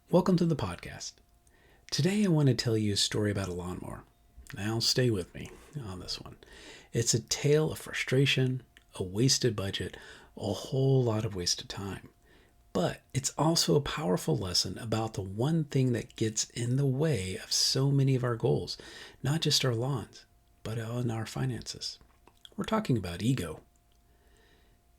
Welcome to the podcast. Today I want to tell you a story about a lawnmower. Now stay with me on this one. It's a tale of frustration, a wasted budget, a whole lot of wasted time. But it's also a powerful lesson about the one thing that gets in the way of so many of our goals, not just our lawns, but in our finances. We're talking about ego.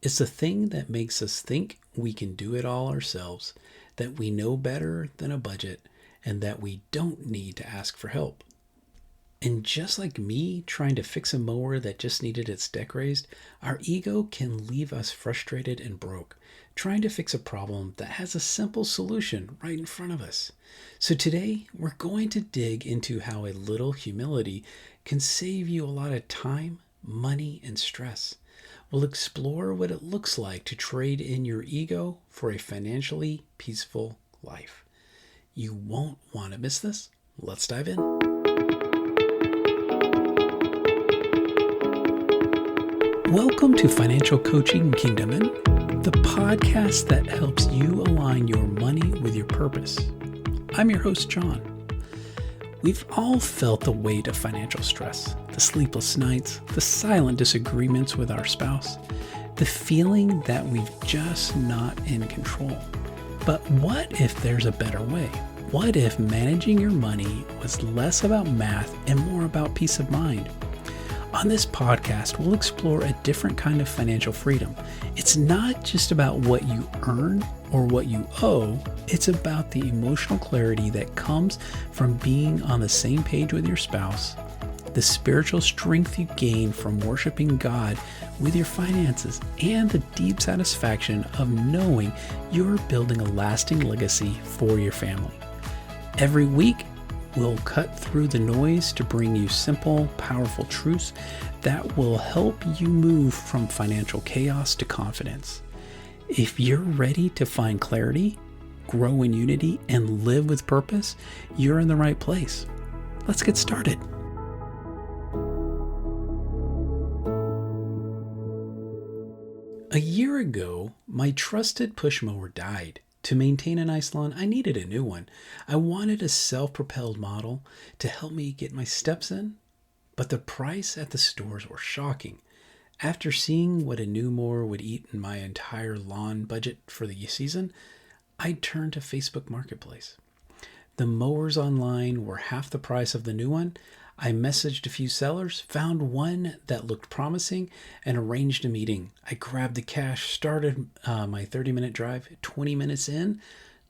It's the thing that makes us think we can do it all ourselves, that we know better than a budget, and that we don't need to ask for help. And just like me trying to fix a mower that just needed its deck raised, our ego can leave us frustrated and broke, trying to fix a problem that has a simple solution right in front of us. So today, we're going to dig into how a little humility can save you a lot of time, money, and stress. We'll explore what it looks like to trade in your ego for a financially peaceful life. You won't want to miss this. Let's dive in. Welcome to Financial Coaching Kingdom, the podcast that helps you align your money with your purpose. I'm your host, John. We've all felt the weight of financial stress, the sleepless nights, the silent disagreements with our spouse, the feeling that we're just not in control. But what if there's a better way? What if managing your money was less about math and more about peace of mind? On this podcast, we'll explore a different kind of financial freedom. It's not just about what you earn or what you owe. It's about the emotional clarity that comes from being on the same page with your spouse, the spiritual strength you gain from worshiping God with your finances, and the deep satisfaction of knowing you're building a lasting legacy for your family. Every week, we'll cut through the noise to bring you simple, powerful truths that will help you move from financial chaos to confidence. If you're ready to find clarity, grow in unity, and live with purpose, you're in the right place. Let's get started. A year ago, my trusted push mower died. To maintain a nice lawn, I needed a new one. I wanted a self-propelled model to help me get my steps in, but the price at the stores were shocking. After seeing what a new mower would eat in my entire lawn budget for the season, I turned to Facebook Marketplace. The mowers online were half the price of the new one. I messaged a few sellers, found one that looked promising, and arranged a meeting. I grabbed the cash, started my 30-minute drive. 20 minutes in,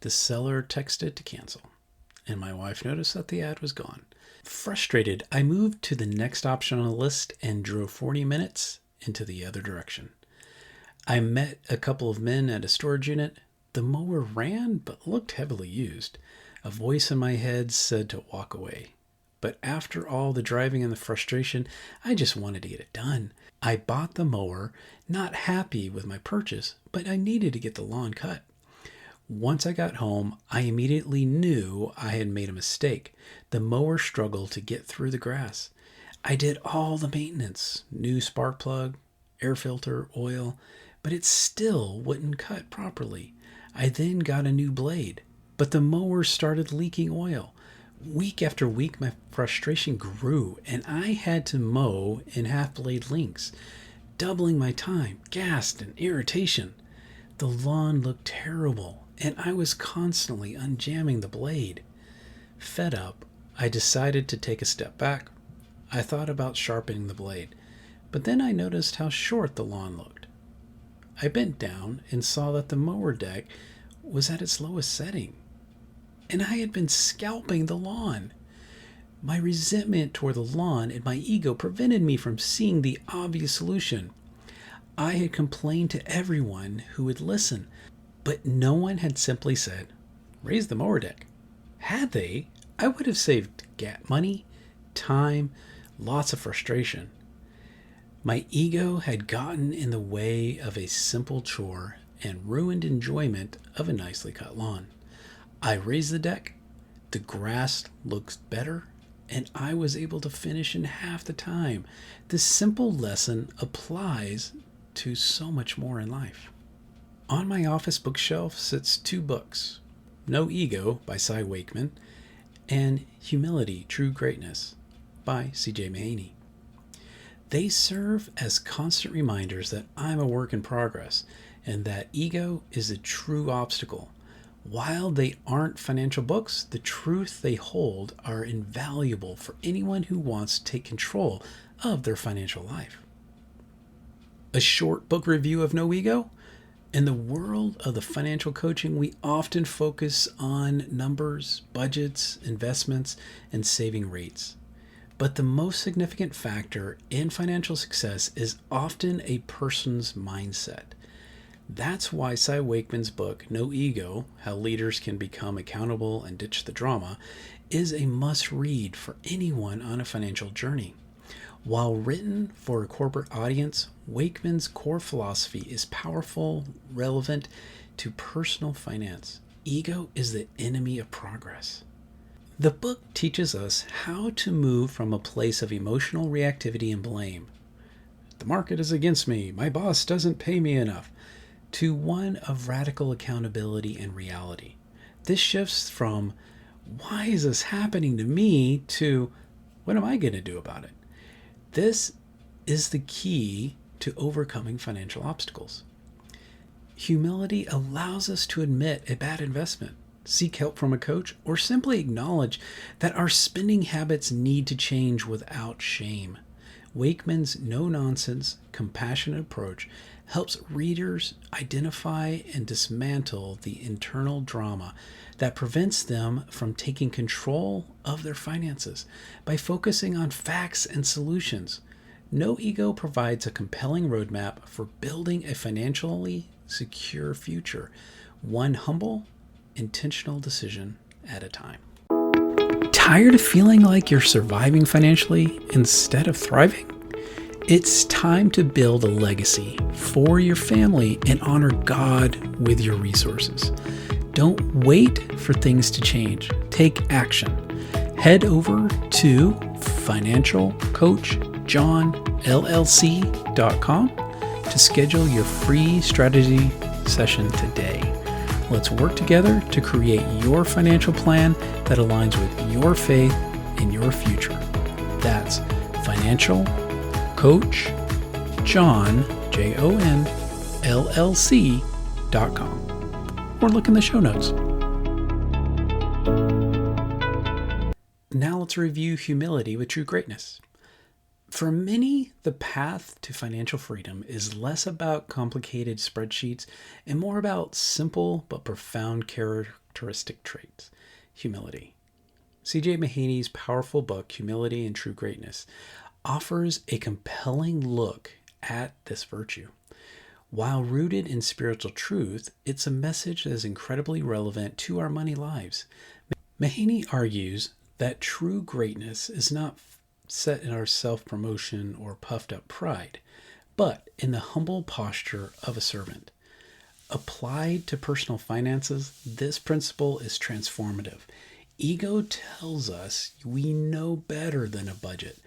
the seller texted to cancel, and my wife noticed that the ad was gone. Frustrated, I moved to the next option on the list and drove 40 minutes into the other direction. I met a couple of men at a storage unit. The mower ran, but looked heavily used. A voice in my head said to walk away. But after all the driving and the frustration, I just wanted to get it done. I bought the mower, not happy with my purchase, but I needed to get the lawn cut. Once I got home, I immediately knew I had made a mistake. The mower struggled to get through the grass. I did all the maintenance, new spark plug, air filter, oil, but it still wouldn't cut properly. I then got a new blade, but the mower started leaking oil. Week after week, my frustration grew, and I had to mow in half-blade lengths, doubling my time, gas, and irritation. The lawn looked terrible, and I was constantly unjamming the blade. Fed up, I decided to take a step back. I thought about sharpening the blade, but then I noticed how short the lawn looked. I bent down and saw that the mower deck was at its lowest setting, and I had been scalping the lawn. My resentment toward the lawn and my ego prevented me from seeing the obvious solution. I had complained to everyone who would listen, but no one had simply said, raise the mower deck. Had they, I would have saved money, time, lots of frustration. My ego had gotten in the way of a simple chore and ruined enjoyment of a nicely cut lawn. I raised the deck, the grass looked better, and I was able to finish in half the time. This simple lesson applies to so much more in life. On my office bookshelf sits two books. No Ego by Cy Wakeman, and Humility, True Greatness by C.J. Mahaney. They serve as constant reminders that I'm a work in progress and that ego is a true obstacle. While they aren't financial books, the truth they hold are invaluable for anyone who wants to take control of their financial life. A short book review of No Ego. In the world of the financial coaching, we often focus on numbers, budgets, investments, and saving rates. But the most significant factor in financial success is often a person's mindset. That's why Cy Wakeman's book, No Ego, How Leaders Can Become Accountable and Ditch the Drama, is a must-read for anyone on a financial journey. While written for a corporate audience, Wakeman's core philosophy is powerful, relevant to personal finance. Ego is the enemy of progress. The book teaches us how to move from a place of emotional reactivity and blame. The market is against me. My boss doesn't pay me enough. To one of radical accountability and reality. This shifts from, why is this happening to me, to, what am I going to do about it? This is the key to overcoming financial obstacles. Humility allows us to admit a bad investment, seek help from a coach, or simply acknowledge that our spending habits need to change without shame. Wakeman's no-nonsense, compassionate approach helps readers identify and dismantle the internal drama that prevents them from taking control of their finances by focusing on facts and solutions. No Ego provides a compelling roadmap for building a financially secure future, one humble, intentional decision at a time. Tired of feeling like you're surviving financially instead of thriving? It's time to build a legacy for your family and honor God with your resources. Don't wait for things to change. Take action. Head over to financialcoachjohnllc.com to schedule your free strategy session today. Let's work together to create your financial plan that aligns with your faith and your future. That's Financial Coach John, JOHNLLC.com, or look in the show notes. Now let's review Humility with True Greatness. For many, the path to financial freedom is less about complicated spreadsheets and more about simple but profound characteristic traits. Humility. C.J. Mahaney's powerful book, Humility and True Greatness, offers a compelling look at this virtue. While rooted in spiritual truth, it's a message that is incredibly relevant to our money lives. Mahaney argues that true greatness is not set in our self-promotion or puffed-up pride, but in the humble posture of a servant. Applied to personal finances, this principle is transformative. Ego tells us we know better than a budget,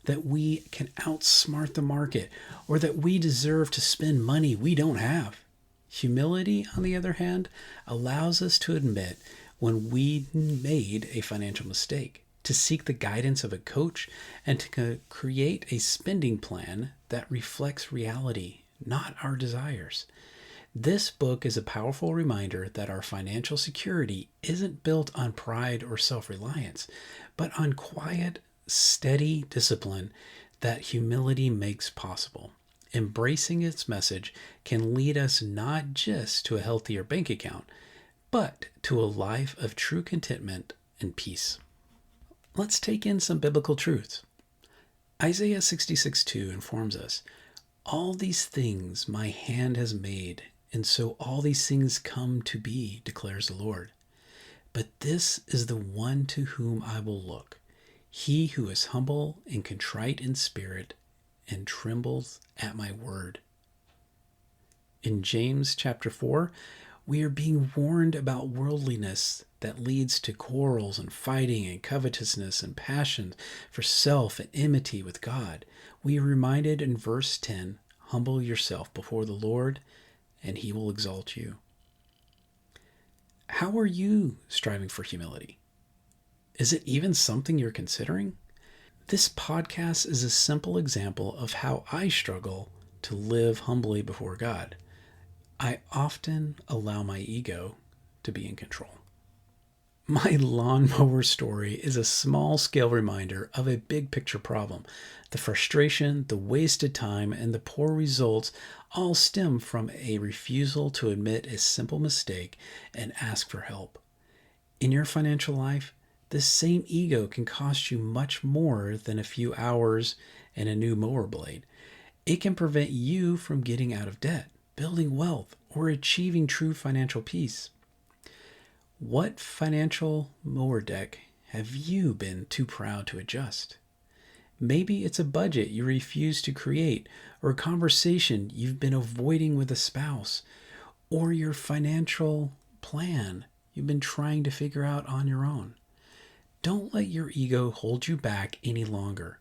that we can outsmart the market, or that we deserve to spend money we don't have. Humility, on the other hand, allows us to admit when we made a financial mistake, to seek the guidance of a coach, and to create a spending plan that reflects reality, not our desires. This book is a powerful reminder that our financial security isn't built on pride or self-reliance, but on quiet, steady discipline that humility makes possible. Embracing its message can lead us not just to a healthier bank account, but to a life of true contentment and peace. Let's take in some biblical truths. Isaiah 66:2 informs us, "All these things my hand has made, and so all these things come to be, declares the Lord. But this is the one to whom I will look, he who is humble and contrite in spirit and trembles at my word." In James chapter 4, we are being warned about worldliness that leads to quarrels and fighting and covetousness and passion for self and enmity with God. We are reminded in verse 10, "Humble yourself before the Lord, and he will exalt you." How are you striving for humility? Is it even something you're considering? This podcast is a simple example of how I struggle to live humbly before God. I often allow my ego to be in control. My lawnmower story is a small-scale reminder of a big-picture problem. The frustration, the wasted time, and the poor results all stem from a refusal to admit a simple mistake and ask for help. In your financial life, this same ego can cost you much more than a few hours and a new mower blade. It can prevent you from getting out of debt, building wealth, or achieving true financial peace. What financial mower deck have you been too proud to adjust? Maybe it's a budget you refuse to create, or a conversation you've been avoiding with a spouse, or your financial plan you've been trying to figure out on your own. Don't let your ego hold you back any longer.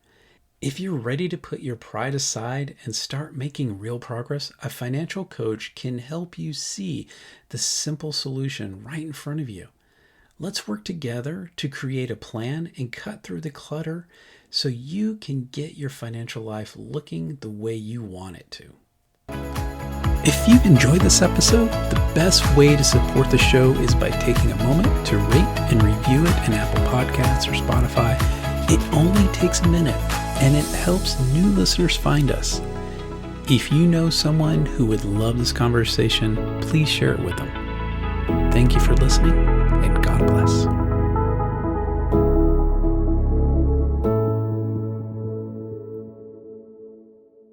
If you're ready to put your pride aside and start making real progress, a financial coach can help you see the simple solution right in front of you. Let's work together to create a plan and cut through the clutter so you can get your financial life looking the way you want it to. If you've enjoyed this episode, the best way to support the show is by taking a moment to rate and review it in Apple Podcasts or Spotify. It only takes a minute, and it helps new listeners find us. If you know someone who would love this conversation, please share it with them. Thank you for listening, and God bless.